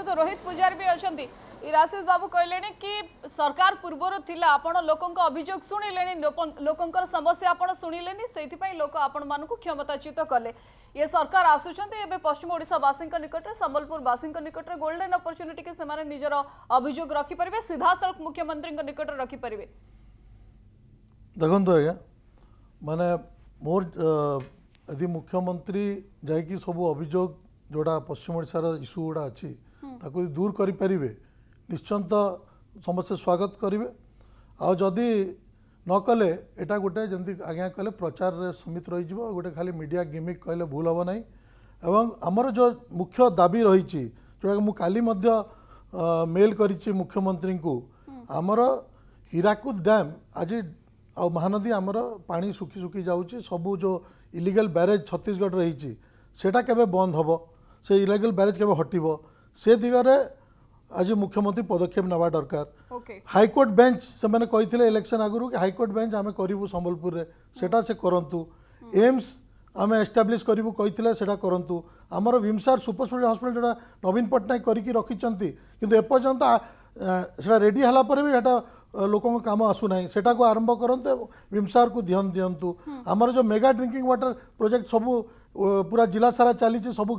सहित रोहित पुजारी भी अच्छा इराशिष बाबू कहले कि सरकार पूर्वर थिला आपण लोकंक अभियोग शुणिले लोकंकर समस्या आपण शुणिले लोक आपण मानकु क्षमताच्युत कले ये सरकार आसुचंती एबे पश्चिम ओडिशा वासी निकट संबलपुर वासी निकट गोल्डन अपॉर्चुनिटी के से निजर अभियोग रखिपारे सीधा सड़क मुख्यमंत्री निकट रखिपारे। देखो आज्ञा माने मोर यदि मुख्यमंत्री जाकि सब अभियोग जोड़ा पश्चिम ओडिशार इश्यू गुड़ा अच्छी ताकू दूर करें निश्चंत समस्ते स्वागत करेंगे आदि न कले एटा गोटे जमी आज्ञा कहले प्रचार रे समित रही गोटे खाली मीडिया गिमिक कहले भूल हम ना एवं आमर जो मुख्य दाबी रही जोटा मुझे काली मेल करी मुख्यमंत्री को आमर हीराकुद डैम आज आ महानदी आमर पानी सुखी सुखी जाऊँगी सबू जो इलीगल बैरेज छत्तीसगढ़ रही सेटा केबे बंद हम से इलीगल बैरेज केबे हटिबो से दिगरे आज मुख्यमंत्री पदक्षेप नेवा दरकार। हाईकोर्ट बेंच से मैंने कही इलेक्शन आगु कि हाईकोर्ट बेंच आम करूँ संबलपुर में सेटा से करंतु एम्स आम एस्टाब्लीश करूँ कही सेटा करंतु आमर भीमसार सुपर स्पेशलिटी हॉस्पिटल जोड़ा नवीन पट्टनायक करके रखिंट किंतु एपर्यंत सेटा रेडी हला पर भी सेटा लोकों काम आसुना सेटा को आरंभ करते भीमसार को ध्यान दिंतु आमर जो मेगा ड्रिंकिंग वाटर प्रोजेक्ट सबू पूरा जिला सारा चली सब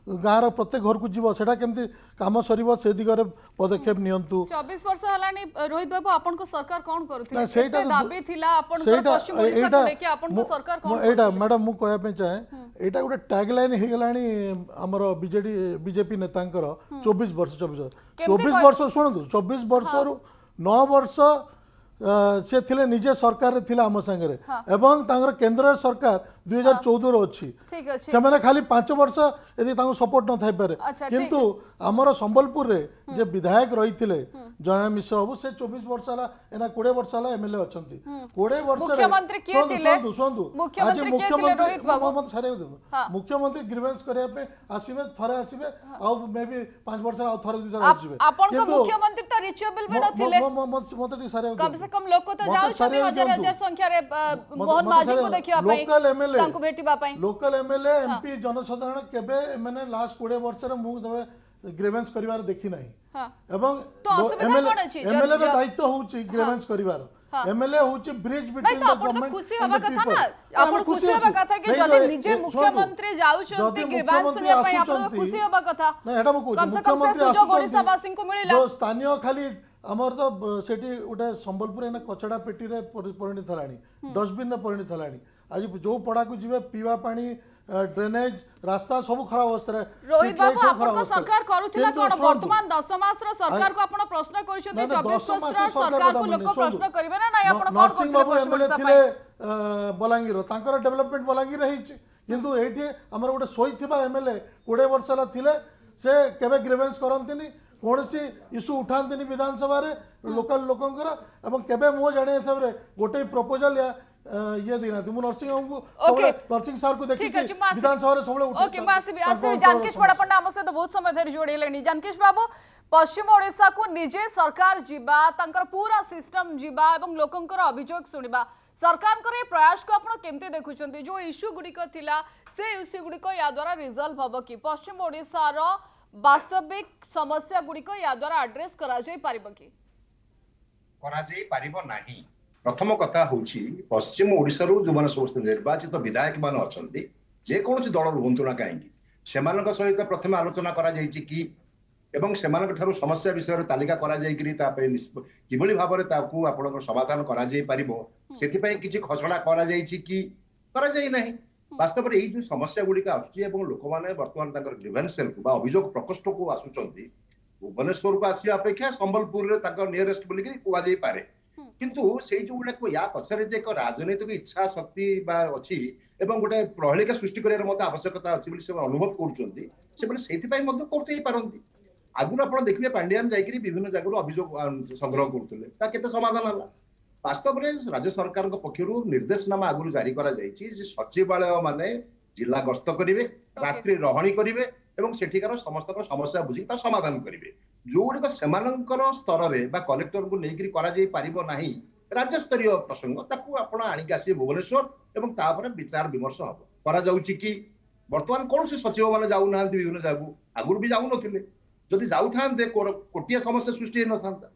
गाँव प्रत्येक घर को जीव सेटा केमती काम सर से दिगरे पदक्षेप नियंतु। 24 वर्ष हलानी रोहित बाबू आपन को सरकार कोन करूथिले सेटा दाबी थिला आपन को पश्चिम ओडिसा को लेके आपन को सरकार कोन एटा मैडम मु कहया पे चाहे एटा गोटे टैग लाइन हे गलानी हमर बीजेपी नेतांकर 24 वर्ष शुणु 24 वर्ष रु 9 वर्ष से थिले निजे सरकार रे थिला हम संगे एवं तांगर केंद्र सरकार 2014 रो अछि से माने खाली 5 वर्ष यदि तांको सपोर्ट न थाई पारे किंतु हमर संबलपुर रे जे विधायक रही थिले जया मिश्र बाबू से 24 वर्ष हला एना 20 वर्ष हला एमएलए अछंती 20 वर्ष मुख्यमंत्री के थिले आज मुख्यमंत्री मत सारे मुख्यमंत्री ग्रीवेंस करे पे आसीबे थरे आसीबे आ मे भी 5 वर्ष आ थरे दुई थरे आसीबे आपन को मुख्यमंत्री त रिचेबल में नथिले मत सारे कम से कम लोक तो जाउ हजार हजार संख्या रे मोहन माझी को देखिया पई लोकल एमएलए तांको भेटिबा पई लोकल एमएलए एमपी जनसाधारण केबे माने लास्ट 20 वर्ष रे मु ग्रीवेंस करिवार देखि नाही एवं एमएलए रो दायित्व होउची ग्रीवेंस करिवार एमएलए होउची ब्रिज बिटवीन द गवर्नमेंट खुशी होबा कथा ना आपण खुशी होबा कथा कि जदि निजे मुख्यमंत्री जाउछन्ती ग्रीवेंस सुनिया पई आपण खुशी होबा कथा ना एटा मु कहू मुख्यमंत्री सुजोग ओडिसा वासी को मिलिला जो स्थानीय खाली आमर तो सेठी गोटे संबलपुर एना कचड़ा पेटी रे परिणत हलानी डस्टबिन रे परिणत हलानी आज जो पड़ा को जीवे पीवा पानी ड्रेनेज रास्ता सब खराब अवस्था रे रोहित बाबू आपन सरकार करूथिला कोन वर्तमान 10 मास रो सरकार को आपण प्रश्न करिसथि 24 वर्ष सरकार को लोक प्रश्न करिवे ना नाही आपण नरसिंह बाबू एमएलए थिले बलांगीर तांकर डेवलपमेंट बलांगीर रहिछि किंतु एठी हमर गोटे सोई थिबा एमएलए 20 वर्ष ला थिले से केबे ग्रीवेंस करंतिनी कौन सी इश्यू उठाती विधानसभा रे लोकल लोकंकर एवं केबे मो जाने हिसाब रे गोटे प्रपोजल या ये देना थी मु नरसिंह को नरसिंह सर को देखि विधानसभा रे सबले उठे ओके आसी जानकीश बड़ा पंडा हमसे तो बहुत समय धरि जोड़ेलेनी जानकीश बाबू पश्चिम ओडिशा को निजे सरकार जीवा तांकर पूरा सिस्टम जीवा एवं लोकंकर अभियोग सुनिबा सरकार कर प्रयास को आपण केमते देखुचंती जो इश्यू गुडिक थिला से इश्यू गुडिक या द्वारा रिजल्व हबो कि पश्चिम ओडिशा रो वास्तविक समस्या गुडिक या द्वारा एड्रेस करा जाय पारिबो कि करा जाय पारिबो नाही। प्रथम कथा होची पश्चिम ओडिशा रो जो माने समस्त निर्वाचित विधायक मान अछंती जे कोनोसी दल रुहंतु ना काहेकि सेमानक सहित प्रथम आलोचना करा जायछि कि एवं सेमानक ठारू समस्या विषय तालिका करा जाय कि तापे किबळी भाबरे ताकू आपनकर समाधान करा जाय पारिबो सेति पय किछि खसडा करा जायछि कि करा जाय नाही। वास्तव में जो समस्या गुड़िक आसुची लोक मैंने बर्तमान ग्रीवेंस सेल को अभियोग प्रकोष्ठ को आसुचंती भुवनेश्वर को आसिया अपेक्षा संबलपुर रे नियरेस्ट बोलिक कुआଯାଇ पारे किंतु से जो गुडा या पछरे जे एक राजनीतिक इच्छा शक्ति बा अछि एवं गोटे प्रहलिका सृष्टि करियार मते आवश्यकता अछि बोली से अनुभव करूचंती से बोले सेति पय मध्य करते पारंती आगुन आपण देखिले पांड्यान जाईकरी विभिन्न जगह अभियोग संग्रह करतले ता केते समाधान हला। वास्तव में राज्य सरकार पक्षर निर्देशनामा आगु जारी करा जायछि जे सचिवालय माने जिला गस्त करिवे रात्रि रहणी करिवे एवं सेठिकार समस्त समस्या बुझी ता समाधान करिवे जो गुडिक सेमानंकर स्तर रे बा कलेक्टर को नेकरी करा जाय पारिबो नाही राज्य स्तरीय प्रसंग ताकू आपण आनिक आसी भुवनेश्वर एवं तापर विचार विमर्श हबो करा जाउछि कि वर्तमान कोन से सचिव माने जाउ नांती विभिन्न जागु आगुर भी जाउ नथिले ଯଦି ଯାଉଥାନ୍ତେ କୋଟିଏ ସମସ୍ୟା ସୃଷ୍ଟି ହେଇନଥାନ୍ତା।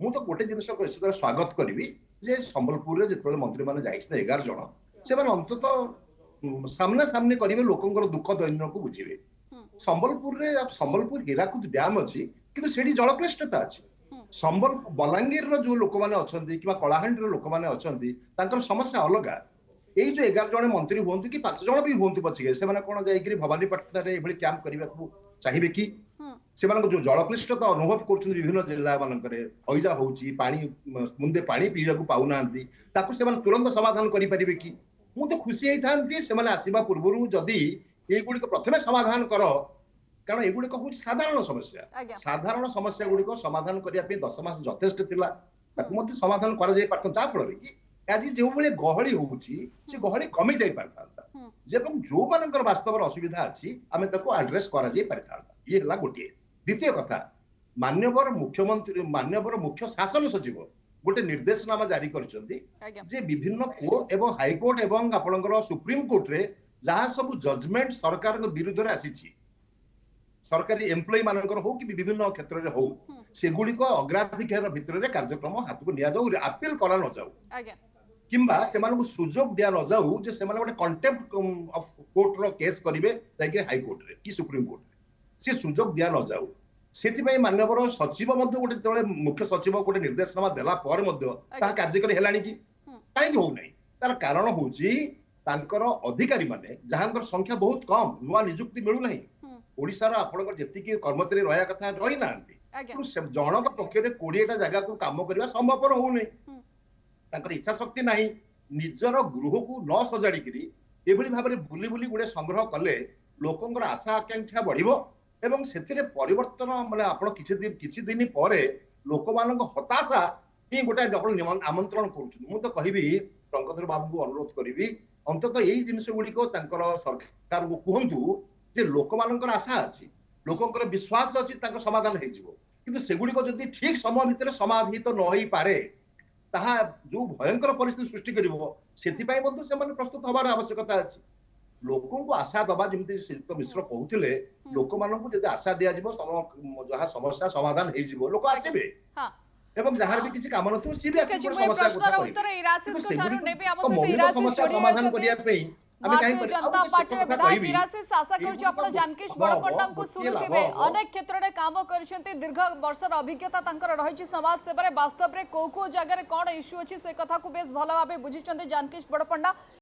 ମୁଁ ତ ଗୋଟେ ଜିନିଷ ସ୍ୱାଗତ କରିବି ଯେ ସମ୍ବଲପୁରରେ ଯେତେବେଳେ ମନ୍ତ୍ରୀମାନେ ଯାଇଛନ୍ତି 11 ଜଣ, ସେମାନେ ଅନ୍ତତଃ ସାମ୍ନା ସାମ୍ନି କରିବେ, ଲୋକଙ୍କର ଦୁଃଖ ଦୈନ୍ୟକୁ ବୁଝିବେ। ସମ୍ବଲପୁର ହୀରାକୁଦ ଡ୍ୟାମ ଅଛି, କିନ୍ତୁ ସେଠି ଜଳକ୍ଲିଷ୍ଟତା ଅଛି। ବଲାଙ୍ଗୀରର ଯୋଉ ଲୋକମାନେ ଅଛନ୍ତି କିମ୍ବା କଳାହାଣ୍ଡିର ଲୋକମାନେ ଅଛନ୍ତି, ତାଙ୍କର ସମସ୍ୟା ଅଲଗା। ଏଇ ଯୋଉ 11 ଜଣ ମନ୍ତ୍ରୀ ହୁଅନ୍ତୁ କି 5 ଜଣ ବି ହୁଅନ୍ତୁ ପଛିକେ, ସେମାନେ କଣ ଯାଇକିରି ଭବାନୀପାଟଣାରେ ଏଭଳି କ୍ୟାମ୍ପ କରିବାକୁ ଚାହିଁବେ କି? ସେମାନଙ୍କୁ ଯୋଉ ଜଳକ୍ଲିଷ୍ଟତା ଅନୁଭବ କରୁଛନ୍ତି ବିଭିନ୍ନ ଜିଲ୍ଲା ମାନଙ୍କରେ, ହଇଜା ହଉଛି, ପାଣି ମୁନ୍ଦେ ପାଣି ପିଇବାକୁ ପାଉନାହାନ୍ତି, ତାକୁ ସେମାନେ ତୁରନ୍ତ ସମାଧାନ କରିପାରିବେ କି? ମୁଁ ତ ଖୁସି ହେଇଥାନ୍ତି ସେମାନେ ଆସିବା ପୂର୍ବରୁ ଯଦି ଏଇଗୁଡିକ ପ୍ରଥମେ ସମାଧାନ କର, କାରଣ ଏଗୁଡିକ ହଉଛି ସାଧାରଣ ସମସ୍ୟା। ସାଧାରଣ ସମସ୍ୟା ଗୁଡିକ ସମାଧାନ କରିବା ପାଇଁ 10 ମାସ ଯଥେଷ୍ଟ ଥିଲା, ତାକୁ ମଧ୍ୟ ସମାଧାନ କରାଯାଇ ପାରିଥାନ୍ତା। ଯାହା ଫଳରେ କି ଆଜି ଯେଉଁଭଳି ଗହଳି ହଉଛି, ସେ ଗହଳି କମି ଯାଇ ପାରିଥାନ୍ତା ଏବଂ ଯୋଉମାନଙ୍କର ବାସ୍ତବର ଅସୁବିଧା ଅଛି ଆମେ ତାକୁ ଆଡ୍ରେସ କରାଯାଇ ପାରିଥାନ୍ତା। ଇଏ ହେଲା ଗୋଟିଏ। ଦ୍ୱିତୀୟ କଥା, ମାନ୍ୟବର ମୁଖ୍ୟ ଶାସନ ସଚିବ ଗୋଟେ ନିର୍ଦ୍ଦେଶନାମା ଜାରି କରିଛନ୍ତି ଯେ ବିଭିନ୍ନ କୋର୍ଟ ଏବଂ ହାଇକୋର୍ଟ ଏବଂ ଆପଣଙ୍କର ସୁପ୍ରିମ କୋର୍ଟରେ ଯାହା ସବୁ ଜଜମେଣ୍ଟ ସରକାରଙ୍କ ବିରୁଦ୍ଧରେ ଆସିଛି, ସରକାରୀ ଏମ୍ପ୍ଲୟି ମାନଙ୍କର ହଉ କି ବିଭିନ୍ନ କ୍ଷେତ୍ରରେ ହଉ, ସେଗୁଡିକ ଅଗ୍ରାଧିକାର ଭିତରେ କାର୍ଯ୍ୟକ୍ରମ ହାତକୁ ନିଆଯାଉ, ଆପିଲ କରା ନଯାଉ, କିମ୍ବା ସେମାନଙ୍କୁ ସୁଯୋଗ ଦିଆ ନଯାଉ ଯେ ସେମାନେ ଗୋଟେ କଣ୍ଟେମ୍ପ୍ଟ ଅଫ କୋର୍ଟର କେସ୍ କରିବେ ଯାଇକି ହାଇକୋର୍ଟରେ କି ସୁପ୍ରିମ କୋର୍ଟରେ, ସେ ସୁଯୋଗ ଦିଆ ନଯାଉ। ସେଥିପାଇଁ ମାନ୍ୟବର ସଚିବ ମଧ୍ୟ ଗୋଟେ ଯେତେବେଳେ ମୁଖ୍ୟ ସଚିବ ଗୋଟେ ନିର୍ଦ୍ଦେଶନାମା ଦେଲା ପରେ ମଧ୍ୟ ତାହା କାର୍ଯ୍ୟକାରୀ ହେଲାଣି କି? କାହିଁକି ହଉନାହିଁ? ତାର କାରଣ ହଉଛି ତାଙ୍କର ଅଧିକାରୀ ମାନେ ଯାହାଙ୍କର ସଂଖ୍ୟା ବହୁତ କମ, ନୂଆ ନିଯୁକ୍ତି ମିଳୁନାହିଁ। ଓଡିଶାର ଆପଣଙ୍କର ଯେତିକି କର୍ମଚାରୀ ରହିବା କଥା ରହିନାହାନ୍ତି, ଜଣଙ୍କ ପକ୍ଷରେ 20ଟା ଜାଗାକୁ କାମ କରିବା ସମ୍ଭବପର ହଉନାହିଁ। ତାଙ୍କର ଇଚ୍ଛା ଶକ୍ତି ନାହିଁ। ନିଜର ଗୃହକୁ ନ ସଜାଡିକିରି ଏଭଳି ଭାବରେ ବୁଲି ବୁଲି ଗୋଟେ ସଂଗ୍ରହ କଲେ ଲୋକଙ୍କର ଆଶା ଆକାଂକ୍ଷା ବଢିବ ଏବଂ ସେଥିରେ ପରିବର୍ତ୍ତନ ମାନେ ଆପଣ କିଛି ଦିନ ପରେ ଲୋକମାନଙ୍କ ହତାଶା ହିଁ ଗୋଟେ ଆପଣ ଆମନ୍ତ୍ରଣ କରୁଛନ୍ତି। ମୁଁ ତ କହିବି, ଟଙ୍କଧର ବାବୁଙ୍କୁ ଅନୁରୋଧ କରିବି, ଅନ୍ତତଃ ଏଇ ଜିନିଷ ଗୁଡିକ ତାଙ୍କର ସରକାରଙ୍କୁ କୁହନ୍ତୁ ଯେ ଲୋକମାନଙ୍କର ଆଶା ଅଛି, ଲୋକଙ୍କର ବିଶ୍ୱାସ ଅଛି ତାଙ୍କ ସମାଧାନ ହେଇଯିବ, କିନ୍ତୁ ସେଗୁଡିକ ଯଦି ଠିକ ସମୟ ଭିତରେ ସମାଧାନିତ ନ ହେଇପାରେ, ତାହା ଯୋଉ ଭୟଙ୍କର ପରିସ୍ଥିତି ସୃଷ୍ଟି କରିବ, ସେଥିପାଇଁ ମଧ୍ୟ ସେମାନେ ପ୍ରସ୍ତୁତ ହବାର ଆବଶ୍ୟକତା ଅଛି। ଲୋକଙ୍କୁ ଆଶା ଦବା, ଯେମିତି ଶ୍ରୀଯୁକ୍ତ ମିଶ୍ର କହୁଥିଲେ, ଲୋକମାନଙ୍କୁ ଯଦି ଆଶା ଦିଆଯିବ ଯାହା ସମସ୍ୟା ସମାଧାନ ହେଇଯିବ, ଲୋକ ଆସିବେ ଏବଂ ଯାହାର ବି କିଛି କାମ ନଥିବ ସିଏ ବି ଆସିକି ସମସ୍ୟା କଥା କହିବେ। ସମସ୍ୟା ସମାଧାନ କରିବା ପାଇଁ ଆମେ भारतीय जनता पार्टी विधायक इराशिष आशा करुच्ची आपण जानकीश बड़पंडा को शुणुथिबे, अनेक क्षेत्र में काम करछंती, दीर्घ वर्षर अभिज्ञता तांकर रहिछि समाज सेवा रे, वास्तव रे को जगह रे कोन इश्यू अछि से कथा को बेस भल भाबे बुझिछंती जानकीश बड़पंडा।